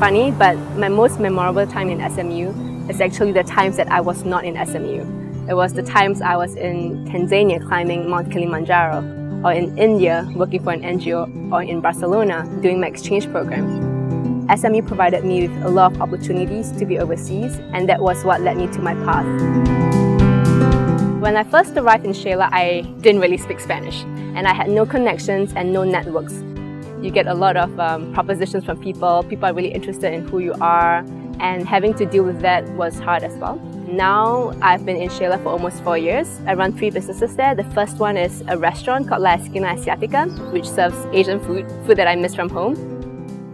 funny, but my most memorable time in SMU is actually the times that I was not in SMU. It was the times I was in Tanzania climbing Mount Kilimanjaro, or in India working for an NGO, or in Barcelona doing my exchange program. SMU provided me with a lot of opportunities to be overseas, and that was what led me to my path. When I first arrived in Xela, I didn't really speak Spanish, and I had no connections and no networks. You get a lot of propositions from people. People are really interested in who you are, and having to deal with that was hard as well. Now, I've been in Xela for almost 4 years. I run 3 businesses there. The first one is a restaurant called La Esquina Asiática, which serves Asian food that I miss from home.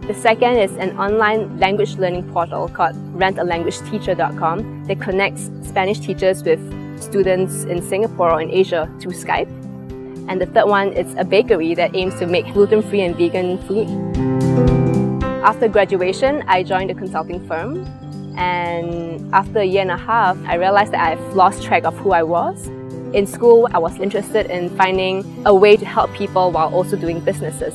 The second is an online language learning portal called rentalanguageteacher.com that connects Spanish teachers with students in Singapore or in Asia through Skype. And the third one is a bakery that aims to make gluten-free and vegan food. After graduation, I joined a consulting firm. And after a year and a half, I realized that I've lost track of who I was. In school, I was interested in finding a way to help people while also doing businesses.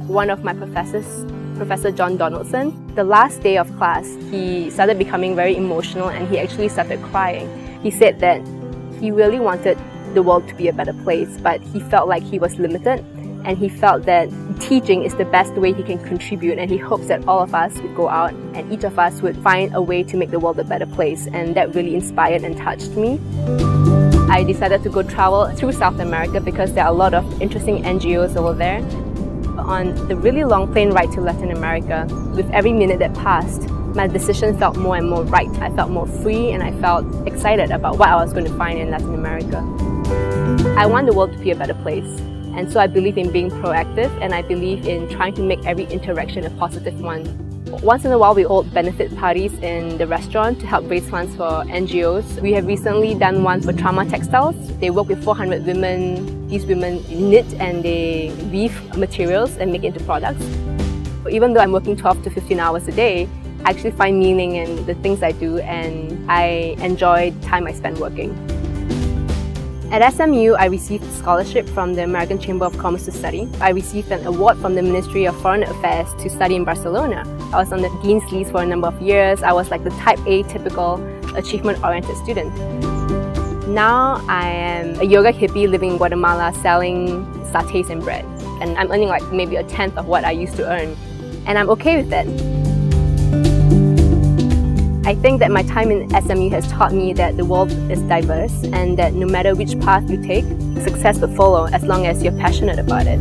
One of my professors, Professor John Donaldson, the last day of class, he started becoming very emotional and he actually started crying. He said that he really wanted the world to be a better place, but he felt like he was limited, and he felt that teaching is the best way he can contribute, and he hopes that all of us would go out and each of us would find a way to make the world a better place, and that really inspired and touched me. I decided to go travel through South America because there are a lot of interesting NGOs over there. On the really long plane ride to Latin America, with every minute that passed, my decision felt more and more right. I felt more free and I felt excited about what I was going to find in Latin America. I want the world to be a better place. And so I believe in being proactive, and I believe in trying to make every interaction a positive one. Once in a while, we hold benefit parties in the restaurant to help raise funds for NGOs. We have recently done one for Trauma Textiles. They work with 400 women. These women knit and they weave materials and make it into products. Even though I'm working 12 to 15 hours a day, I actually find meaning in the things I do, and I enjoy the time I spend working. At SMU, I received a scholarship from the American Chamber of Commerce to study. I received an award from the Ministry of Foreign Affairs to study in Barcelona. I was on the Dean's list for a number of years. I was like the type A typical achievement-oriented student. Now I am a yoga hippie living in Guatemala selling satay and bread. And I'm earning like maybe a tenth of what I used to earn. And I'm okay with that. I think that my time in SMU has taught me that the world is diverse and that no matter which path you take, success will follow as long as you're passionate about it.